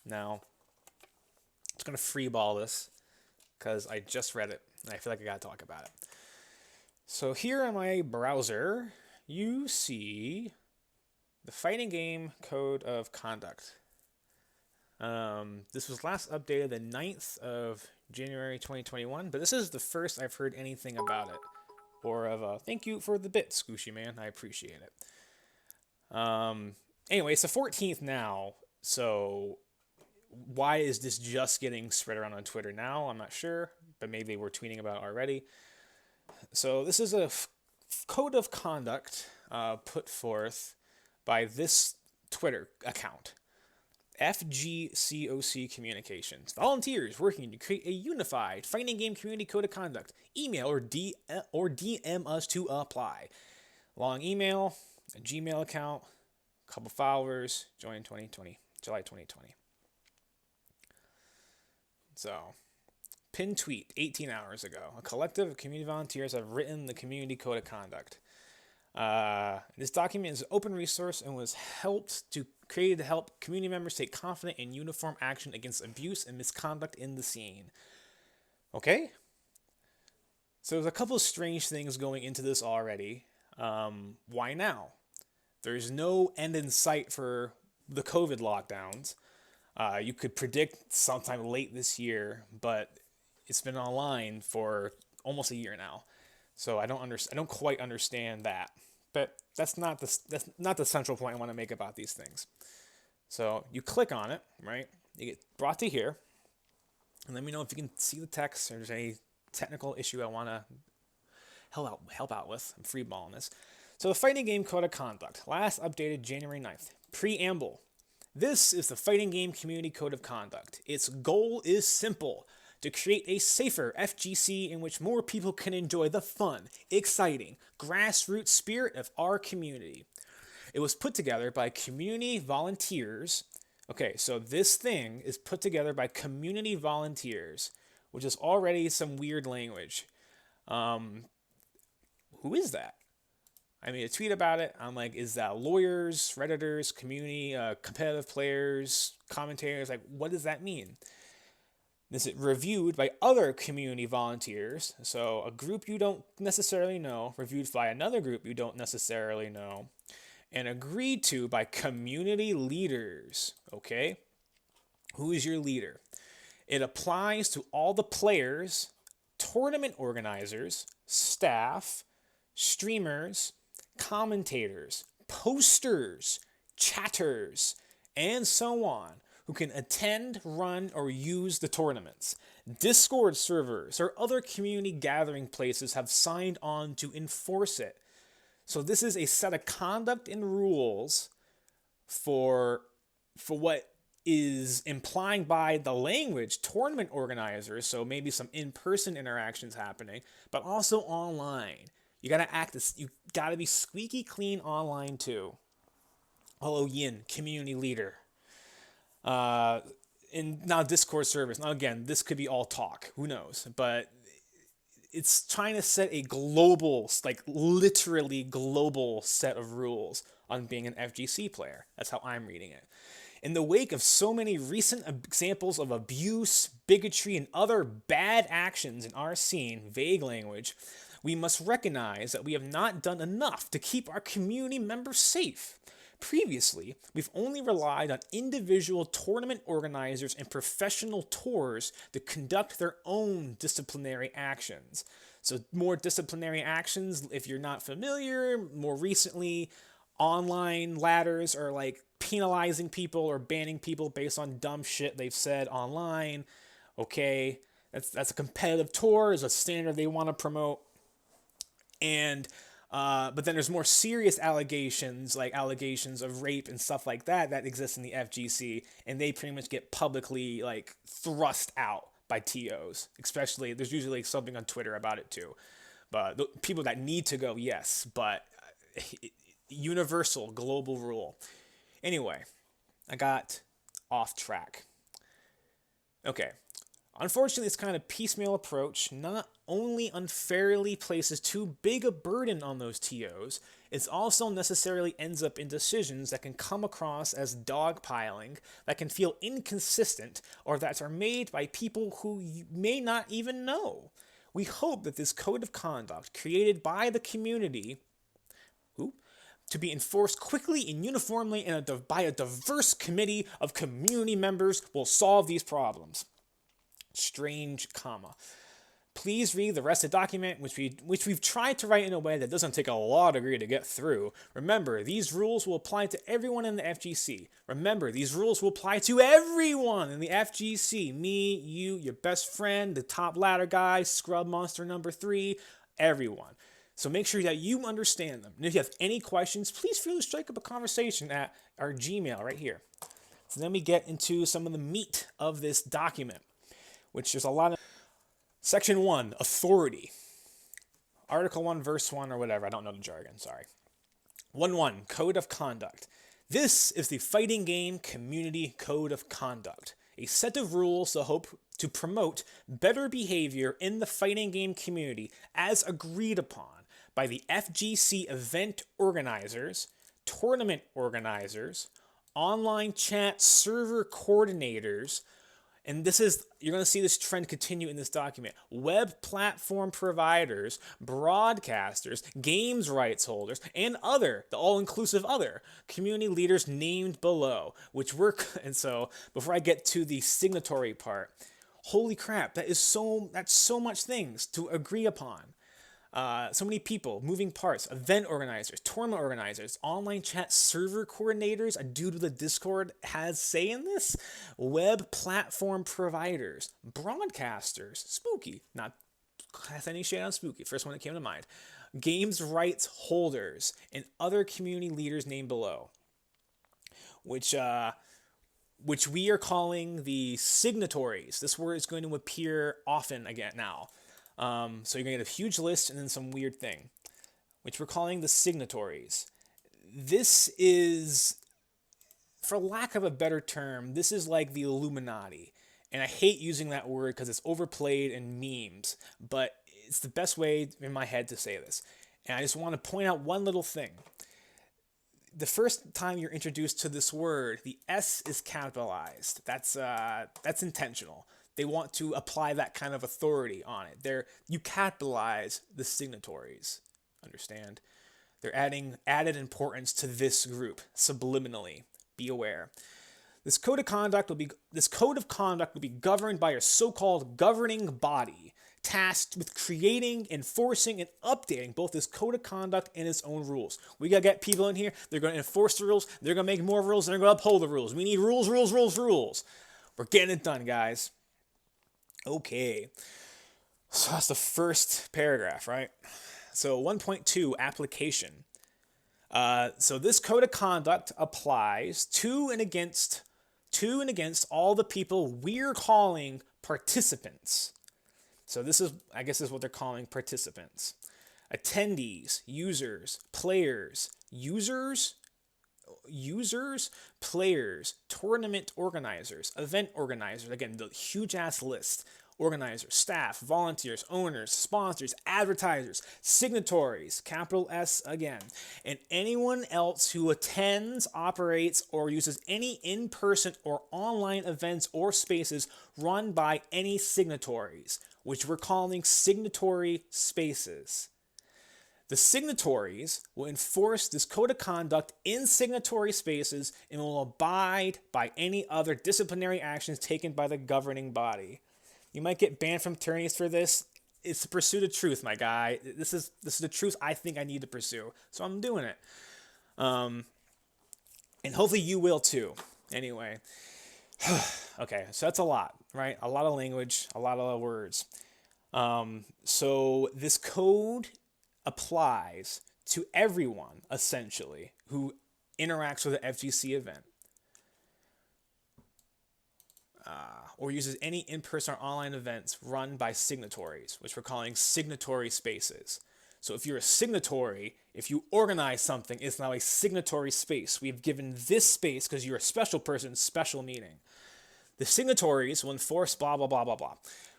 Now, I'm just going to freeball this because I just read it and I feel like I got to talk about it. So here on my browser, you see the Fighting Game Code of Conduct. This was last updated the 9th of January 2021, but this is the first I've heard anything about it. Or of a thank you for the bit, Scooshy Man. I appreciate it. Anyway, it's the 14th now, so why is this just getting spread around on Twitter now? I'm not sure, but maybe they were tweeting about it already. So this is a code of conduct put forth by this Twitter account. FGCOC Communications. Volunteers working to create a unified fighting game community code of conduct. Email or DM us to apply. Long email, a Gmail account, a couple followers, join July 2020. So, pinned tweet 18 hours ago. A collective of community volunteers have written the community code of conduct. This document is an open resource and was created to help community members take confident and uniform action against abuse and misconduct in the scene. Okay? So there's a couple of strange things going into this already. Why now? There's no end in sight for the COVID lockdowns. You could predict sometime late this year, but it's been online for almost a year now. So I don't quite understand that. But that's not the central point I want to make about these things. So you click on it, right? You get brought to here. And let me know if you can see the text or there's any technical issue I want to help out with. I'm freeballing this. So the Fighting Game Code of Conduct, last updated January 9th. Preamble. This is the Fighting Game Community Code of Conduct. Its goal is simple: to create a safer FGC in which more people can enjoy the fun, exciting, grassroots spirit of our community. It was put together by community volunteers. Okay, so this thing is put together by community volunteers, which is already some weird language. Who is that? I made a tweet about it. I'm like, is that lawyers, Redditors, community, competitive players, commentators? Like, what does that mean? This is reviewed by other community volunteers. So a group you don't necessarily know, reviewed by another group you don't necessarily know, and agreed to by community leaders. Okay? Who is your leader? It applies to all the players, tournament organizers, staff, streamers, commentators, posters, chatters, and so on, who can attend, run, or use the tournaments. Discord servers or other community gathering places have signed on to enforce it. So this is a set of conduct and rules for what is implying by the language tournament organizers, so maybe some in-person interactions happening, but also online. You gotta be squeaky clean online too. Hello Yin, community leader. And now Discord servers. Now again, this could be all talk. Who knows? But it's trying to set a global, like literally global set of rules on being an FGC player. That's how I'm reading it. In the wake of so many recent examples of abuse, bigotry, and other bad actions in our scene, vague language, we must recognize that we have not done enough to keep our community members safe. Previously, we've only relied on individual tournament organizers and professional tours to conduct their own disciplinary actions. So more disciplinary actions, if you're not familiar, more recently, online ladders are like penalizing people or banning people based on dumb shit they've said online. Okay, that's a competitive tour, is a standard they want to promote. And but then there's more serious allegations, like allegations of rape and stuff like that exist in the FGC, and they pretty much get publicly like thrust out by TOs. Especially, there's usually something on Twitter about it too. But the people that need to go, yes, but universal global rule. Anyway, I got off track. Okay. Unfortunately, this kind of piecemeal approach not only unfairly places too big a burden on those TOs, it also necessarily ends up in decisions that can come across as dogpiling, that can feel inconsistent, or that are made by people who you may not even know. We hope that this code of conduct created by the community to be enforced quickly and uniformly by a diverse committee of community members will solve these problems. Strange comma. Please read the rest of the document, which we've tried to write in a way that doesn't take a law degree to get through. Remember, these rules will apply to everyone in the FGC. Remember, these rules will apply to everyone in the FGC. Me, you, your best friend, the top ladder guy, scrub monster number 3, everyone. So make sure that you understand them. And if you have any questions, please feel to strike up a conversation at our Gmail right here. So then we get into some of the meat of this document, which there's a lot of. Section 1, authority. Article 1, verse 1, or whatever. I don't know the jargon, sorry. 1.1, code of conduct. This is the Fighting Game Community Code of Conduct, a set of rules that hope to promote better behavior in the fighting game community as agreed upon by the FGC event organizers, tournament organizers, online chat server coordinators, and you're going to see this trend continue in this document, web platform providers, broadcasters, games rights holders, and the all-inclusive other community leaders named below, and so before I get to the signatory part, holy crap, that's so much things to agree upon. So many people, moving parts, event organizers, tournament organizers, online chat server coordinators, a dude with a Discord has say in this, web platform providers, broadcasters, spooky, not has any shade on spooky, first one that came to mind, games rights holders, and other community leaders named below, which we are calling the signatories. This word is going to appear often again now. So you're going to get a huge list and then some weird thing, which we're calling the signatories. This is, for lack of a better term, this is like the Illuminati. And I hate using that word because it's overplayed in memes, but it's the best way in my head to say this. And I just want to point out one little thing. The first time you're introduced to this word, the S is capitalized. That's intentional. They want to apply that kind of authority on it. You capitalize the signatories. Understand? They're adding added importance to this group subliminally. Be aware. This code of conduct will be governed by a so-called governing body, tasked with creating, enforcing, and updating both this code of conduct and its own rules. We gotta get people in here. They're gonna enforce the rules. They're gonna make more rules. And they're gonna uphold the rules. We need rules, rules, rules, rules. We're getting it done, guys. Okay, so that's the first paragraph, right? So 1.2, application. So this code of conduct applies to and against all the people we're calling participants. So I guess this is what they're calling participants. Attendees, users, players, players, tournament organizers, event organizers, again, the huge ass list, organizers, staff, volunteers, owners, sponsors, advertisers, signatories, capital S again, and anyone else who attends, operates, or uses any in-person or online events or spaces run by any signatories, which we're calling signatory spaces. The signatories will enforce this code of conduct in signatory spaces and will abide by any other disciplinary actions taken by the governing body. You might get banned from tourneys for this. It's the pursuit of truth, my guy. This is the truth I think I need to pursue, so I'm doing it. And hopefully you will too. Anyway, okay, so that's a lot, right? A lot of language, a lot of words. So this code applies to everyone, essentially, who interacts with an FGC event or uses any in-person or online events run by signatories, which we're calling signatory spaces. So if you're a signatory, if you organize something, it's now a signatory space. We've given this space, because you're a special person, special meaning. The signatories will enforce blah, blah, blah, blah, blah.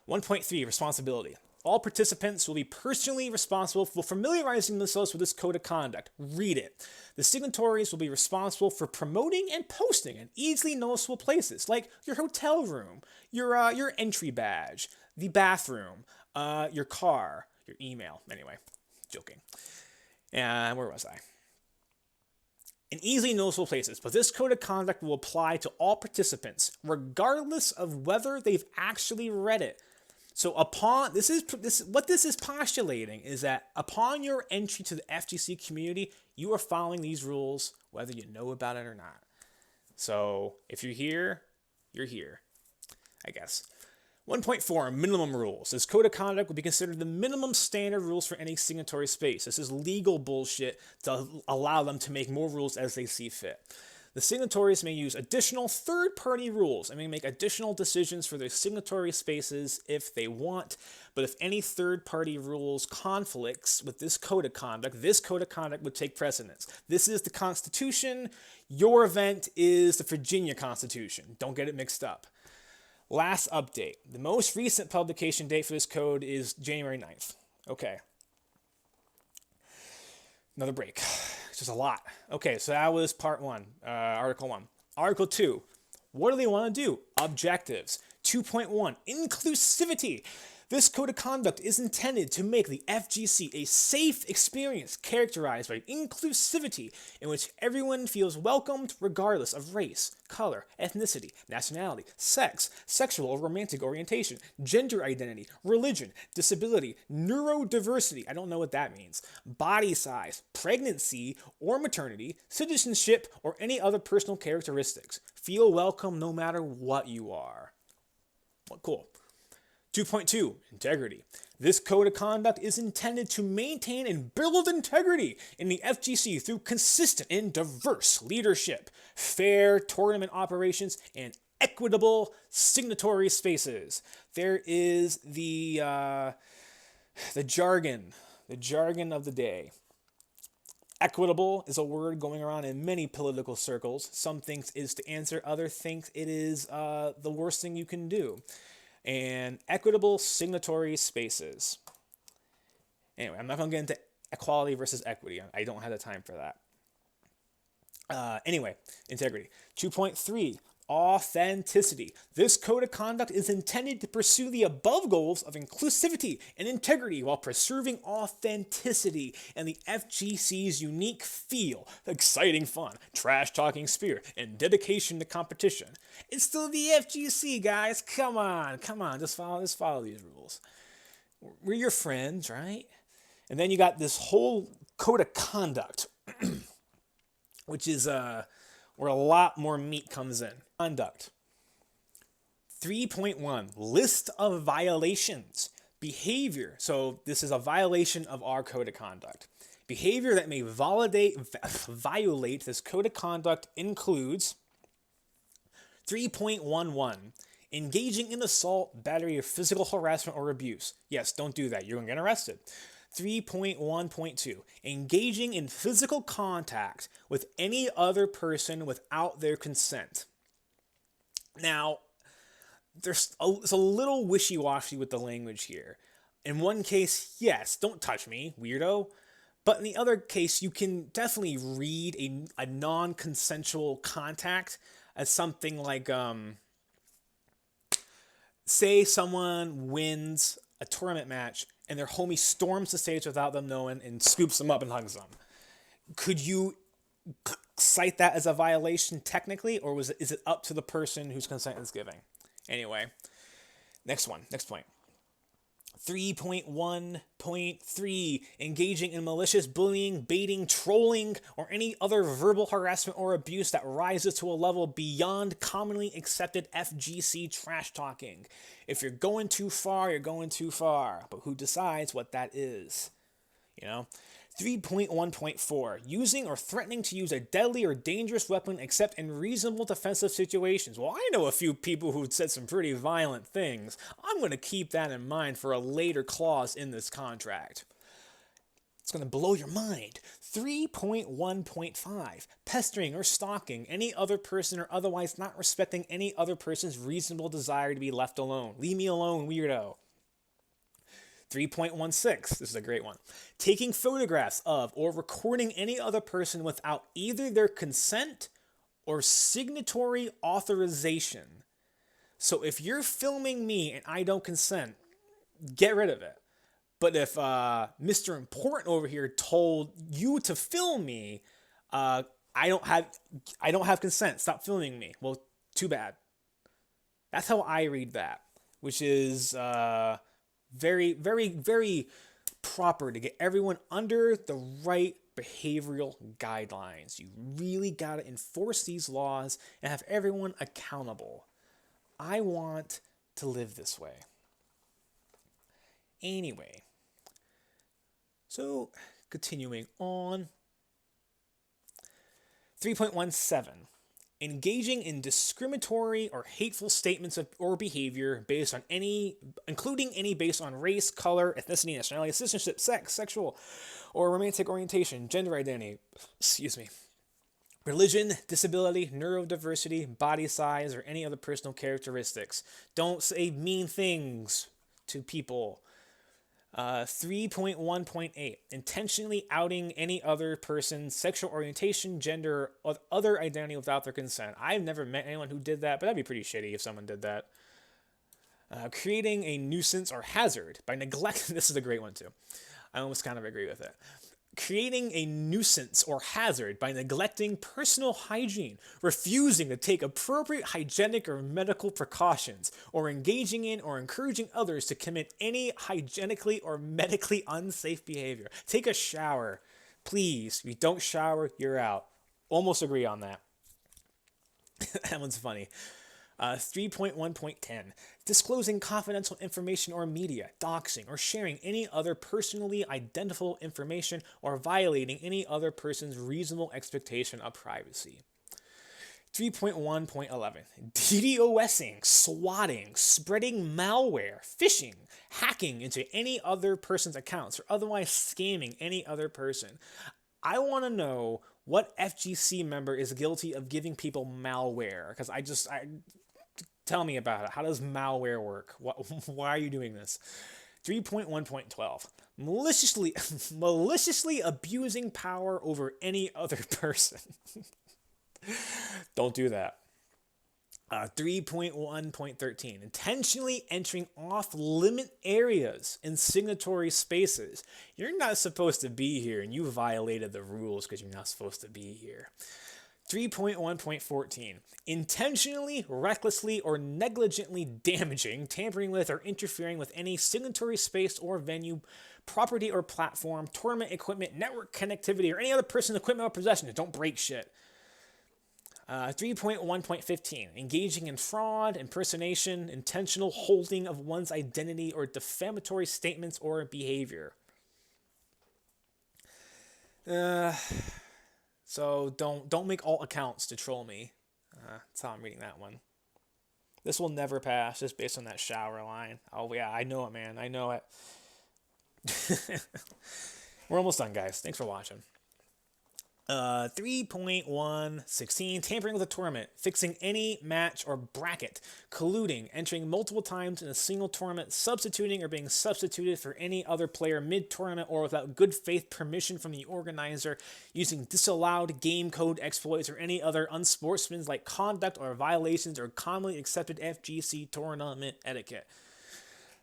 1.3, responsibility. All participants will be personally responsible for familiarizing themselves with this code of conduct. Read it. The signatories will be responsible for promoting and posting in easily noticeable places, like your hotel room, your entry badge, the bathroom, your car, your email. Anyway, joking. And where was I? In easily noticeable places, but this code of conduct will apply to all participants, regardless of whether they've actually read it. So upon what this is postulating is that upon your entry to the FGC community, you are following these rules whether you know about it or not. So if you're here, you're here, I guess. 1.4, minimum rules. This code of conduct will be considered the minimum standard rules for any signatory space. This is legal bullshit to allow them to make more rules as they see fit. The signatories may use additional third-party rules and may make additional decisions for their signatory spaces if they want, but if any third-party rules conflicts with this code of conduct would take precedence. This is the Constitution. Your event is the Virginia Constitution. Don't get it mixed up. Last update. The most recent publication date for this code is January 9th. Okay. Another break. It's just a lot. Okay, so that was part 1, Article 1. Article 2. What do they want to do? Objectives. 2.1, inclusivity. This code of conduct is intended to make the FGC a safe experience characterized by inclusivity in which everyone feels welcomed regardless of race, color, ethnicity, nationality, sex, sexual or romantic orientation, gender identity, religion, disability, neurodiversity, I don't know what that means, body size, pregnancy or maternity, citizenship, or any other personal characteristics. Feel welcome no matter what you are. Well, cool. 2.2, integrity. This code of conduct is intended to maintain and build integrity in the FGC through consistent and diverse leadership, fair tournament operations, and equitable signatory spaces. There is the jargon of the day. Equitable is a word going around in many political circles. Some think it is to answer, others think it is the worst thing you can do. And equitable signatory spaces. Anyway, I'm not going to get into equality versus equity. I don't have the time for that. Anyway, integrity. 2.3, authenticity. This code of conduct is intended to pursue the above goals of inclusivity and integrity while preserving authenticity and the FGC's unique feel, exciting fun, trash-talking spirit, and dedication to competition. It's still the FGC, guys. Come on. Just follow these rules. We're your friends, right? And then you got this whole code of conduct, which is where a lot more meat comes in. Conduct. 3.1, list of violations. Behavior. So this is a violation of our code of conduct. Behavior that may violate this code of conduct includes 3.11, engaging in assault, battery, or physical harassment or abuse. Yes, don't do that. You're going to get arrested. 3.1.2, engaging in physical contact with any other person without their consent. Now, it's a little wishy-washy with the language here. In one case, yes, don't touch me, weirdo. But in the other case, you can definitely read a non-consensual contact as something like, say someone wins a tournament match and their homie storms the stage without them knowing and scoops them up and hugs them. Could you cite that as a violation technically, or is it up to the person whose consent is giving? Anyway, next point. 3.1.3, engaging in malicious bullying, baiting, trolling, or any other verbal harassment or abuse that rises to a level beyond commonly accepted FGC trash talking. If you're going too far, you're going too far. But who decides what that is? 3.1.4, using or threatening to use a deadly or dangerous weapon except in reasonable defensive situations. Well, I know a few people who said some pretty violent things. I'm going to keep that in mind for a later clause in this contract. It's going to blow your mind. 3.1.5. Pestering or stalking any other person or otherwise not respecting any other person's reasonable desire to be left alone. Leave me alone, weirdo. 3.16. This is a great one. Taking photographs of or recording any other person without either their consent or signatory authorization. So if you're filming me and I don't consent, get rid of it. But if Mr. Important over here told you to film me, I don't have consent. Stop filming me. Well, too bad. That's how I read that, which is very, very, very proper to get everyone under the right behavioral guidelines. You really got to enforce these laws and have everyone accountable. I want to live this way. Anyway, so continuing on. 3.17. Engaging in discriminatory or hateful statements or behavior based on including any based on race, color, ethnicity, nationality, citizenship, sex, sexual or romantic orientation, gender identity, religion, disability, neurodiversity, body size, or any other personal characteristics. Don't say mean things to people. 3.1.8. Intentionally outing any other person's sexual orientation, gender, or other identity without their consent. I've never met anyone who did that, but that'd be pretty shitty if someone did that. Creating a nuisance or hazard by neglecting. This is a great one too. I almost kind of agree with it. Creating a nuisance or hazard by neglecting personal hygiene, refusing to take appropriate hygienic or medical precautions, or engaging in or encouraging others to commit any hygienically or medically unsafe behavior. Take a shower. Please, if you don't shower, you're out. Almost agree on that. That one's funny. 3.1.10. Disclosing confidential information or media, doxing, or sharing any other personally identifiable information, or violating any other person's reasonable expectation of privacy. 3.1.11. DDoSing, swatting, spreading malware, phishing, hacking into any other person's accounts, or otherwise scamming any other person. I want to know what FGC member is guilty of giving people malware, because tell me about it. How does malware work? Why are you doing this? 3.1.12. Maliciously abusing power over any other person. Don't do that. 3.1.13. Intentionally entering off-limit areas in signatory spaces. You're not supposed to be here, and you violated the rules because you're not supposed to be here. 3.1.14. Intentionally, recklessly, or negligently damaging, tampering with, or interfering with any signatory space or venue, property or platform, tournament equipment, network connectivity, or any other person's equipment or possession. Don't break shit. 3.1.15. Engaging in fraud, impersonation, intentional holding of one's identity, or defamatory statements or behavior. So don't make alt accounts to troll me. That's how I'm reading that one. This will never pass, just based on that shower line. Oh yeah, I know it, man. I know it. We're almost done, guys. Thanks for watching. 3.116. Tampering with a tournament, fixing any match or bracket, colluding, entering multiple times in a single tournament, substituting or being substituted for any other player mid-tournament or without good faith permission from the organizer, using disallowed game code exploits or any other unsportsmanlike conduct or violations or commonly accepted FGC tournament etiquette.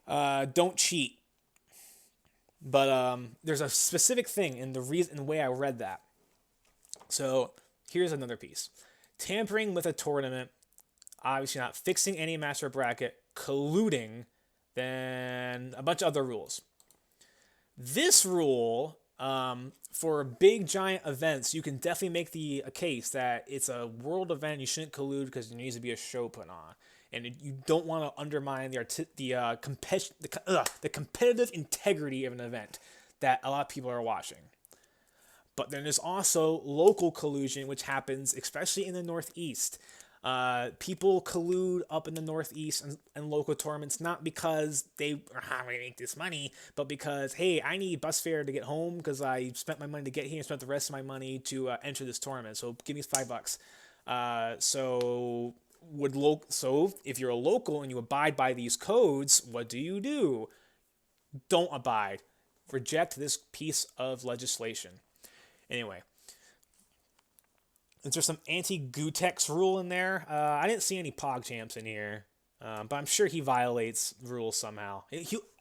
Don't cheat. But there's a specific thing in the way I read that. So here's another piece. Tampering with a tournament, obviously not fixing any match or bracket, colluding, then a bunch of other rules. This rule, for big giant events, you can definitely make a case that it's a world event, you shouldn't collude because there needs to be a show put on. And you don't want to undermine the competitive integrity of an event that a lot of people are watching. But then there's also local collusion, which happens especially in the Northeast. People collude up in the Northeast and local tournaments, not because they are how we make this money, but because, hey, I need bus fare to get home because I spent my money to get here and spent the rest of my money to enter this tournament. So give me $5. So if you're a local and you abide by these codes, what do? Don't abide. Reject this piece of legislation. Anyway. Is there some anti-Gutex rule in there? I didn't see any PogChamps in here, but I'm sure he violates rules somehow.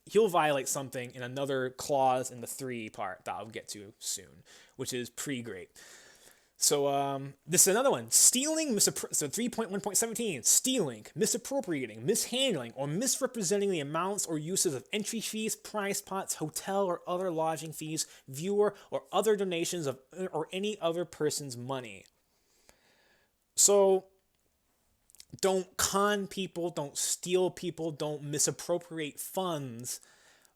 He'll violate something in another clause in the 3 part that I'll get to soon, which is pretty great. So this is another one. Stealing, so 3.1.17, stealing, misappropriating, mishandling, or misrepresenting the amounts or uses of entry fees, prize pots, hotel or other lodging fees, viewer, or other donations of or any other person's money. So, don't con people, don't steal people, don't misappropriate funds.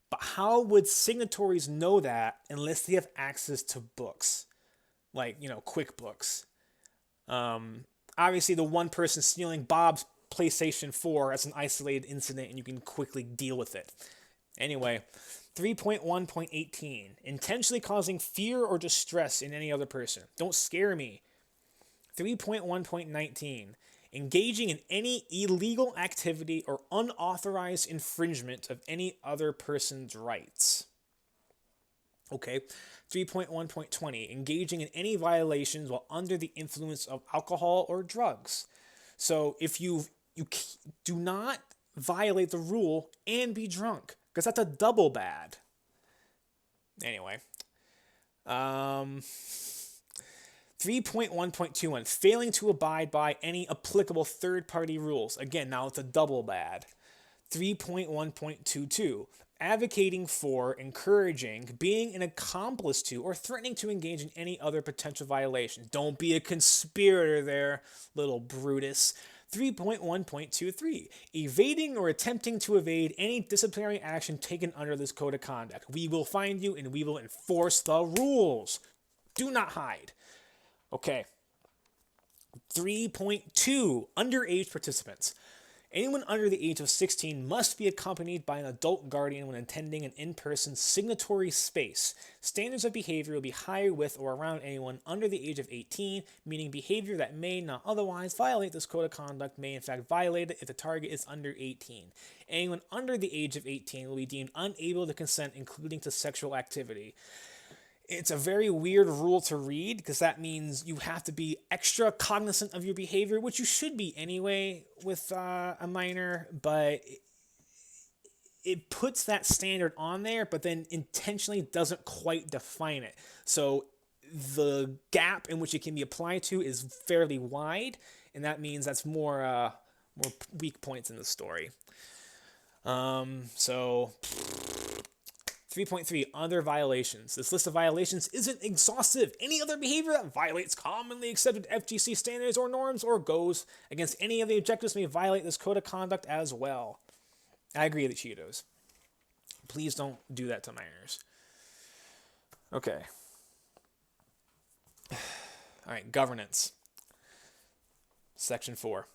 But how would signatories know that unless they have access to books? Like, QuickBooks. Obviously, the one person stealing Bob's PlayStation 4 as an isolated incident and you can quickly deal with it. Anyway, 3.1.18. Intentionally causing fear or distress in any other person. Don't scare me. 3.1.19, engaging in any illegal activity or unauthorized infringement of any other person's rights. Okay, 3.1.20, engaging in any violations while under the influence of alcohol or drugs. So if you do not violate the rule and be drunk, because that's a double bad. Anyway, 3.1.21, failing to abide by any applicable third-party rules. Again, now it's a double bad. 3.1.22, advocating for, encouraging, being an accomplice to, or threatening to engage in any other potential violation. Don't be a conspirator there, little Brutus. 3.1.23, evading or attempting to evade any disciplinary action taken under this code of conduct. We will find you and we will enforce the rules. Do not hide. Okay. 3.2, underage participants. Anyone under the age of 16 must be accompanied by an adult guardian when attending an in-person signatory space. Standards of behavior will be higher with or around anyone under the age of 18, meaning behavior that may not otherwise violate this code of conduct may in fact violate it if the target is under 18. Anyone under the age of 18 will be deemed unable to consent, including to sexual activity. It's a very weird rule to read because that means you have to be extra cognizant of your behavior, which you should be anyway with a minor, but it puts that standard on there, but then intentionally doesn't quite define it. So the gap in which it can be applied to is fairly wide, and that means that's more weak points in the story. 3.3, other violations. This list of violations isn't exhaustive. Any other behavior that violates commonly accepted FGC standards or norms or goes against any of the objectives may violate this code of conduct as well. I agree with Cheetos. Please don't do that to minors. Okay. All right, governance. Section 4.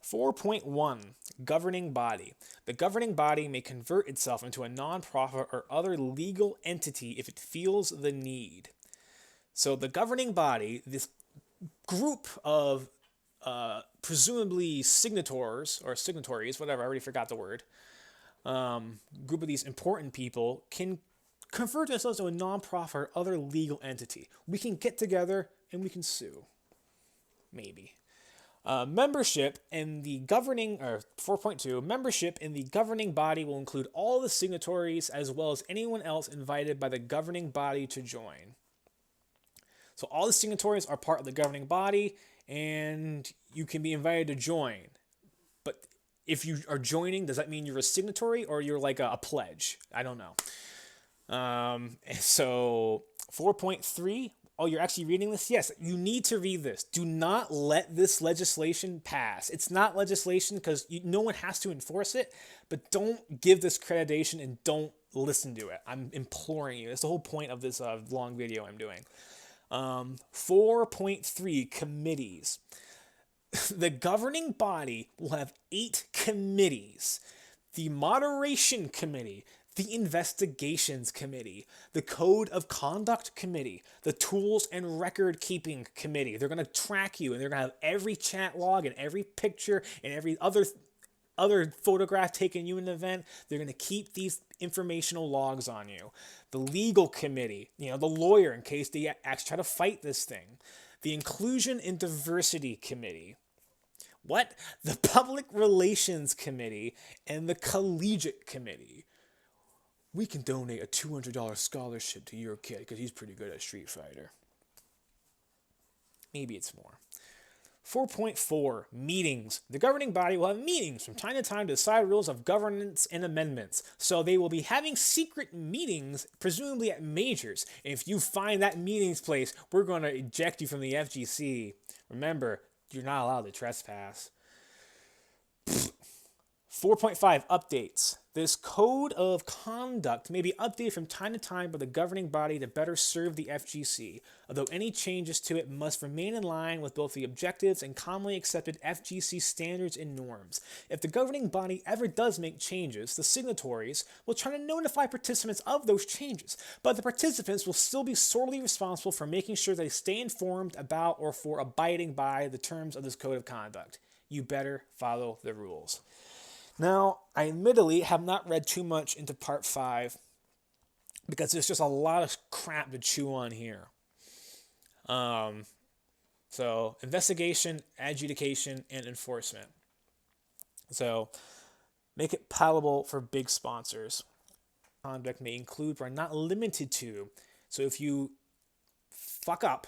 4.1, governing body. The governing body may convert itself into a nonprofit or other legal entity if it feels the need. So the governing body, this group of presumably signatories, whatever, I already forgot the word, group of these important people can convert themselves to a nonprofit or other legal entity. We can get together and we can sue. Maybe. Membership in the governing, or 4.2, membership in the governing body will include all the signatories as well as anyone else invited by the governing body to join. So all the signatories are part of the governing body and you can be invited to join. But if you are joining, does that mean you're a signatory or you're like a pledge? I don't know. So 4.3, oh, you're actually reading this? Yes, you need to read this. Do not let this legislation pass. It's not legislation because no one has to enforce it, but don't give this accreditation and don't listen to it. I'm imploring you. That's the whole point of this long video I'm doing. 4.3, committees. The governing body will have 8 committees: the Moderation Committee, the Investigations Committee, the Code of Conduct Committee, the Tools and Record Keeping Committee. They're going to track you, and they're going to have every chat log and every picture and every other photograph taken you in an event. They're going to keep these informational logs on you. The Legal Committee, the lawyer in case they actually try to fight this thing. The Inclusion and Diversity Committee. What? The Public Relations Committee and the Collegiate Committee. We can donate a $200 scholarship to your kid because he's pretty good at Street Fighter. Maybe it's more. 4.4, meetings. The governing body will have meetings from time to time to decide rules of governance and amendments. So they will be having secret meetings, presumably at majors. And if you find that meetings place, we're going to eject you from the FGC. Remember, you're not allowed to trespass. 4.5, updates. This code of conduct may be updated from time to time by the governing body to better serve the FGC, although any changes to it must remain in line with both the objectives and commonly accepted FGC standards and norms. If the governing body ever does make changes, the signatories will try to notify participants of those changes, but the participants will still be solely responsible for making sure they stay informed about or for abiding by the terms of this code of conduct. You better follow the rules. Now, I admittedly have not read too much into Part 5 because there's just a lot of crap to chew on here. So, investigation, adjudication, and enforcement. So, make it palatable for big sponsors. Conduct may include but are not limited to. So, if you fuck up,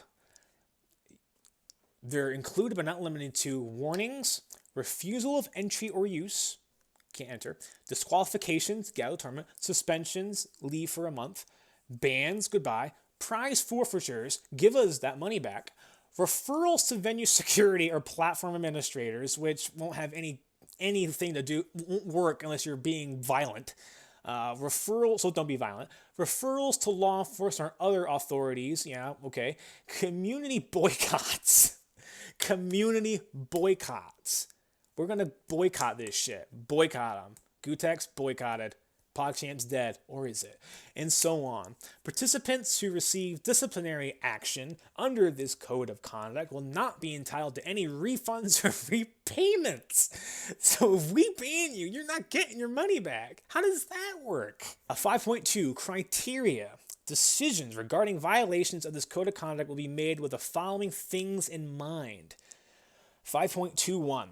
they're included but not limited to warnings, refusal of entry or use, can't enter, disqualifications, get out of the tournament, suspensions, leave for a month, bans, goodbye, prize forfeitures, give us that money back, referrals to venue security or platform administrators, which won't have anything to do, won't work unless you're being violent. Referrals, so don't be violent. Referrals to law enforcement or other authorities, yeah, okay. Community boycotts. Community boycotts. We're going to boycott this shit. Boycott them. Gutex boycotted. PogChamp's dead. Or is it? And so on. Participants who receive disciplinary action under this code of conduct will not be entitled to any refunds or repayments. So if we ban you, you're not getting your money back. How does that work? 5.2, criteria. Decisions regarding violations of this code of conduct will be made with the following things in mind. 5.21.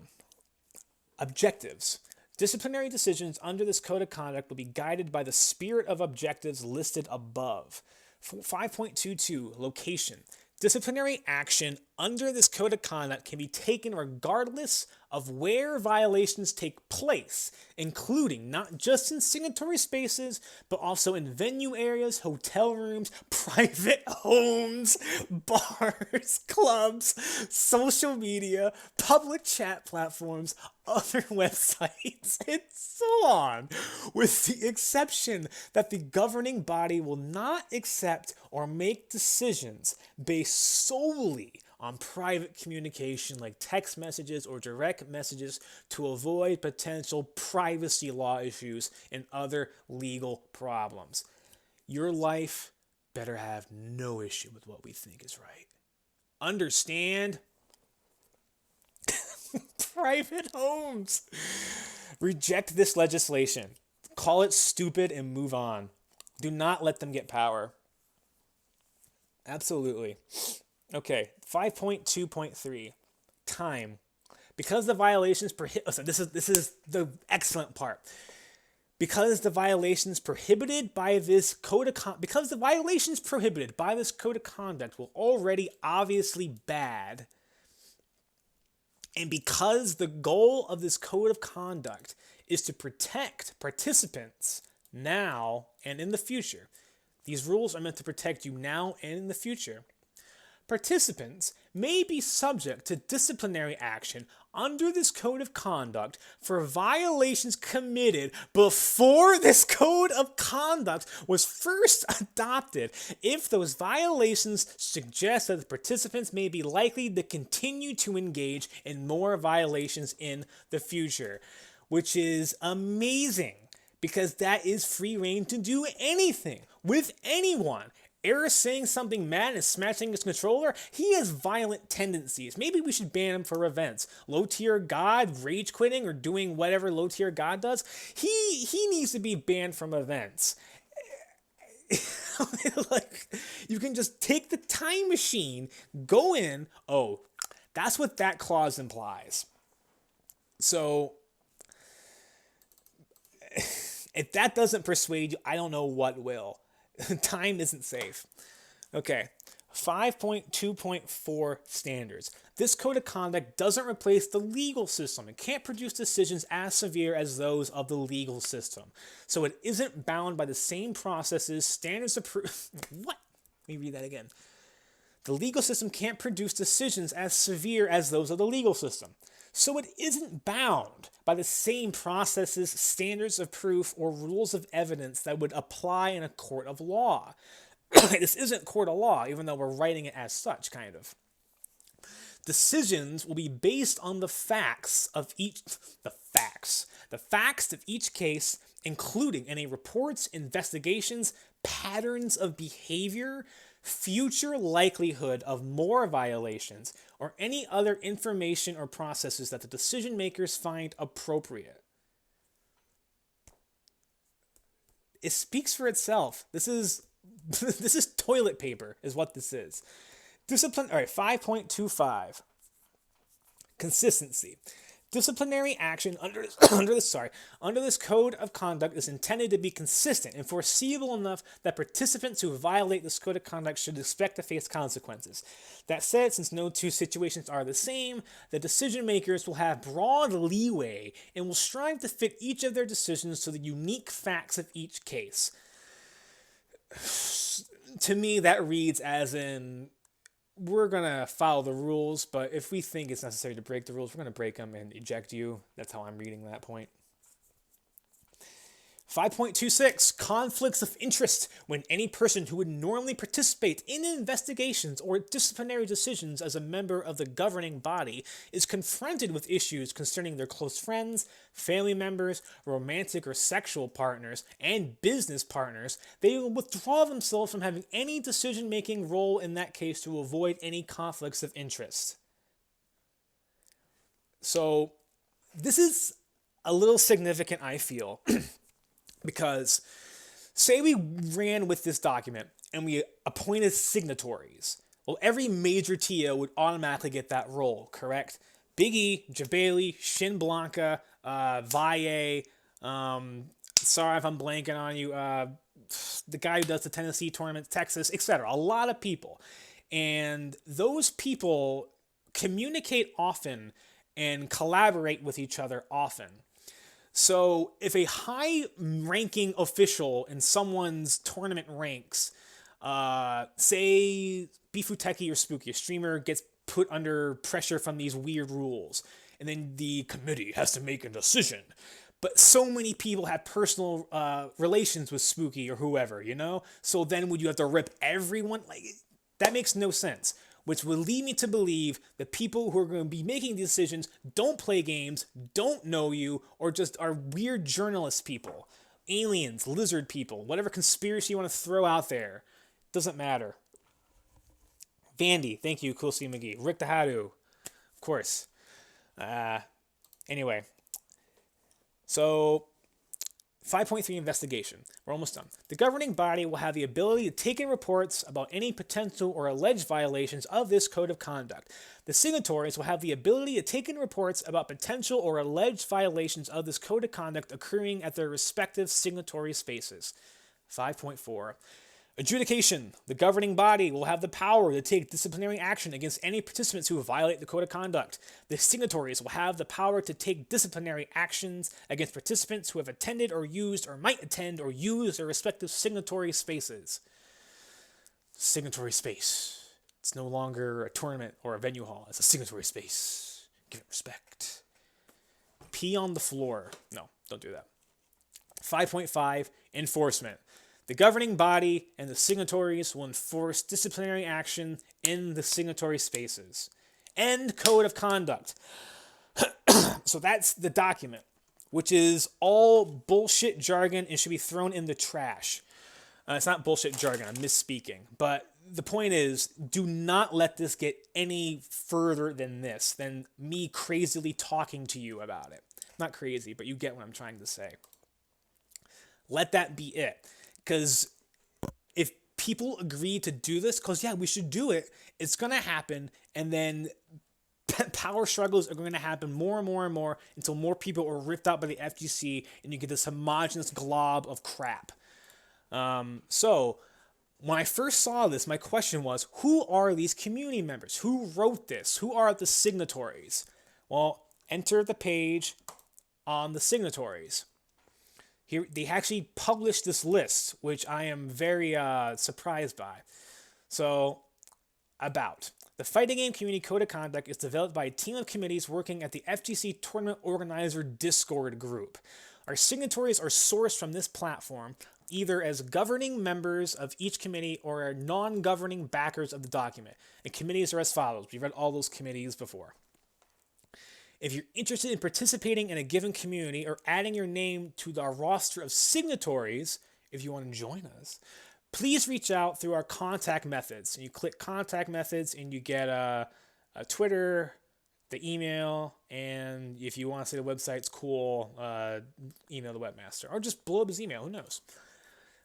Objectives. Disciplinary decisions under this code of conduct will be guided by the spirit of objectives listed above. 5.22. Location. Disciplinary action under this code of conduct can be taken regardless of where violations take place, including not just in signatory spaces, but also in venue areas, hotel rooms, private homes, bars, clubs, social media, public chat platforms, other websites, and so on, with the exception that the governing body will not accept or make decisions based solely on private communication like text messages or direct messages to avoid potential privacy law issues and other legal problems. Your life better have no issue with what we think is right. Understand? Private homes. Reject this legislation. Call it stupid and move on. Do not let them get power. Absolutely. Okay, 5.2.3, time. Because the violations listen, this is the excellent part. Because the violations prohibited by this code of because the violations prohibited by this code of conduct were already obviously bad, and because the goal of this code of conduct is to protect participants now and in the future, these rules are meant to protect you now and in the future. Participants may be subject to disciplinary action under this code of conduct for violations committed before this code of conduct was first adopted if those violations suggest that the participants may be likely to continue to engage in more violations in the future, which is amazing because that is free reign to do anything with anyone. Eric saying something mad and smashing his controller, he has violent tendencies. Maybe we should ban him for events. Low tier god, rage quitting, or doing whatever low tier god does. He needs to be banned from events. Like, you can just take the time machine, go in. Oh, that's what that clause implies. So, if that doesn't persuade you, I don't know what will. Time isn't safe. Okay, 5.2.4 standards. This code of conduct doesn't replace the legal system. It can't produce decisions as severe as those of the legal system. So it isn't bound by the same processes, standards of proof. What? Let me read that again. The legal system can't produce decisions as severe as those of the legal system. So it isn't bound by the same processes, standards of proof, or rules of evidence that would apply in a court of law. This isn't court of law, even though we're writing it as such, kind of. Decisions will be based on the facts of each case, including any reports, investigations, patterns of behavior, future likelihood of more violations, or any other information or processes that the decision makers find appropriate. It speaks for itself. This is toilet paper, is what this is. Discipline. All right, 5.25. Consistency. Disciplinary action under this code of conduct is intended to be consistent and foreseeable enough that participants who violate this code of conduct should expect to face consequences. That said, since no two situations are the same, the decision makers will have broad leeway and will strive to fit each of their decisions to the unique facts of each case. To me, that reads as in, we're going to follow the rules, but if we think it's necessary to break the rules, we're going to break them and eject you. That's how I'm reading that point. 5.26, conflicts of interest. When any person who would normally participate in investigations or disciplinary decisions as a member of the governing body is confronted with issues concerning their close friends, family members, romantic or sexual partners, and business partners, they will withdraw themselves from having any decision-making role in that case to avoid any conflicts of interest. So, this is a little significant, I feel. Because say we ran with this document and we appointed signatories. Well, every major TO would automatically get that role, correct? Big E, Jabali, Shin Blanca, Valle, sorry if I'm blanking on you, the guy who does the Tennessee tournament, Texas, etc. A lot of people. And those people communicate often and collaborate with each other often. So if a high-ranking official in someone's tournament ranks, say Bifuteki or Spooky, a streamer, gets put under pressure from these weird rules, and then the committee has to make a decision. But so many people have personal relations with Spooky or whoever, you know? So then would you have to rip everyone? Like, that makes no sense. Which would lead me to believe that people who are going to be making decisions don't play games, don't know you, or just are weird journalist people. Aliens, lizard people, whatever conspiracy you want to throw out there. Doesn't matter. Vandy, thank you, Cool C McGee. Rick the Hadu, of course. Anyway. So, 5.3 investigation. We're almost done. The governing body will have the ability to take in reports about any potential or alleged violations of this code of conduct. The signatories will have the ability to take in reports about potential or alleged violations of this code of conduct occurring at their respective signatory spaces. 5.4. Adjudication. The governing body will have the power to take disciplinary action against any participants who violate the code of conduct. The signatories will have the power to take disciplinary actions against participants who have attended or used or might attend or use their respective signatory spaces. Signatory space. It's no longer a tournament or a venue hall. It's a signatory space. Give it respect. Pee on the floor. No, don't do that. 5.5, enforcement. The governing body and the signatories will enforce disciplinary action in the signatory spaces. End code of conduct. So that's the document, which is all bullshit jargon and should be thrown in the trash. It's not bullshit jargon, I'm misspeaking. But the point is, do not let this get any further than this, than me crazily talking to you about it. Not crazy, but you get what I'm trying to say. Let that be it. Because if people agree to do this, because yeah, we should do it, it's going to happen, and then power struggles are going to happen more and more and more until more people are ripped out by the FGC, and you get this homogenous glob of crap. So when I first saw this, my question was, who are these community members? Who wrote this? Who are the signatories? Well, enter the page on the signatories. Here, they actually published this list, which I am very surprised by. So, about. The Fighting Game Community Code of Conduct is developed by a team of committees working at the FGC Tournament Organizer Discord group. Our signatories are sourced from this platform, either as governing members of each committee or non-governing backers of the document. And committees are as follows. We've read all those committees before. If you're interested in participating in a given community or adding your name to our roster of signatories, if you want to join us, please reach out through our contact methods. And you click contact methods and you get a Twitter, the email, and if you want to say the website's cool, email the webmaster. Or just blow up his email, who knows.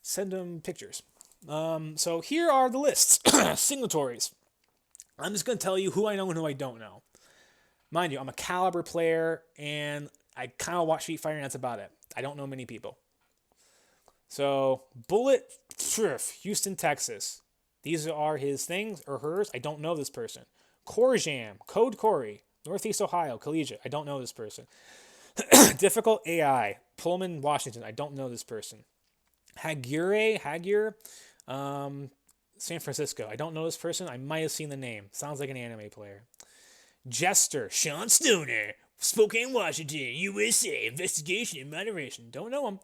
Send him pictures. So here are the lists. Signatories. I'm just going to tell you who I know and who I don't know. Mind you, I'm a Caliber player, and I kind of watch Street Fighter, and that's about it. I don't know many people. So, Bullet, Houston, Texas. These are his things, or hers. I don't know this person. Corjam, Code Corey, Northeast Ohio, Collusion. I don't know this person. Difficult AI, Pullman, Washington. I don't know this person. Hagyur, San Francisco. I don't know this person. I might have seen the name. Sounds like an anime player. Jester, Sean Stoner, Spokane, Washington, USA, Investigation and Moderation. Don't know him.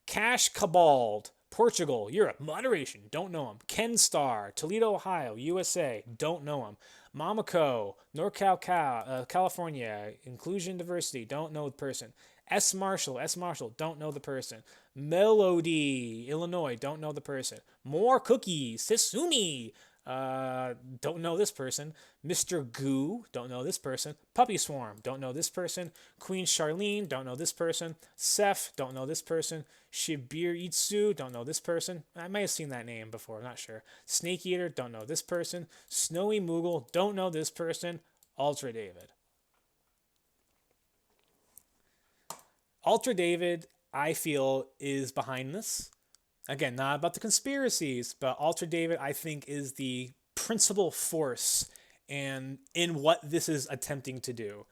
Cash Cabald, Portugal, Europe, Moderation. Don't know him. Ken Star, Toledo, Ohio, USA. Don't know him. Mamako, NorCal, California, Inclusion, Diversity. Don't know the person. S. Marshall, don't know the person. Melody, Illinois. Don't know the person. More Cookies, Sisumi. Don't know this person. Mr. Goo, don't know this person. Puppy Swarm, don't know this person. Queen Charlene, don't know this person. Seth, don't know this person. Shibir Itsu, don't know this person. I might have seen that name before, I'm not sure. Snake Eater, don't know this person. Snowy Moogle, don't know this person. Ultra David. Ultra David, I feel, is behind this. Again, not about the conspiracies, but Ultra David, I think, is the principal force in what this is attempting to do.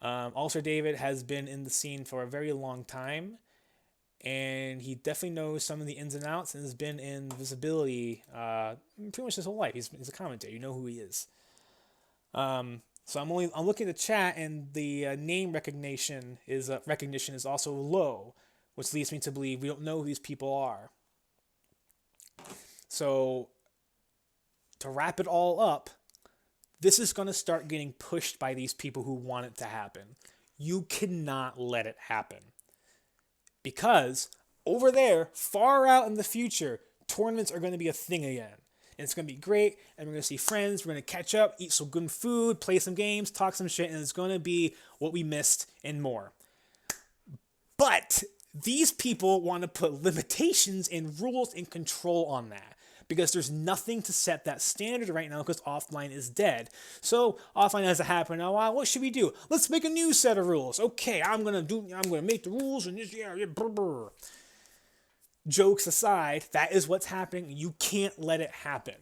Ultra David has been in the scene for a very long time, and he definitely knows some of the ins and outs and has been in visibility pretty much his whole life. He's a commentator. You know who he is. So I'm looking at the chat, and the name recognition is also low, which leads me to believe we don't know who these people are. So, to wrap it all up, this is going to start getting pushed by these people who want it to happen. You cannot let it happen. Because over there, far out in the future, tournaments are going to be a thing again. And it's going to be great, and we're going to see friends, we're going to catch up, eat some good food, play some games, talk some shit, and it's going to be what we missed and more. But these people want to put limitations and rules and control on that. Because there's nothing to set that standard right now because offline is dead. So offline has to happen. Now, what should we do? Let's make a new set of rules. Okay, I'm gonna make the rules and this, brr, brr. Jokes aside, that is what's happening. You can't let it happen.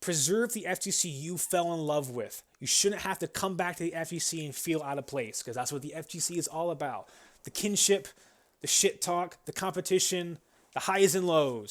Preserve the FGC you fell in love with. You shouldn't have to come back to the FGC and feel out of place because that's what the FGC is all about. The kinship, the shit talk, the competition, the highs and lows.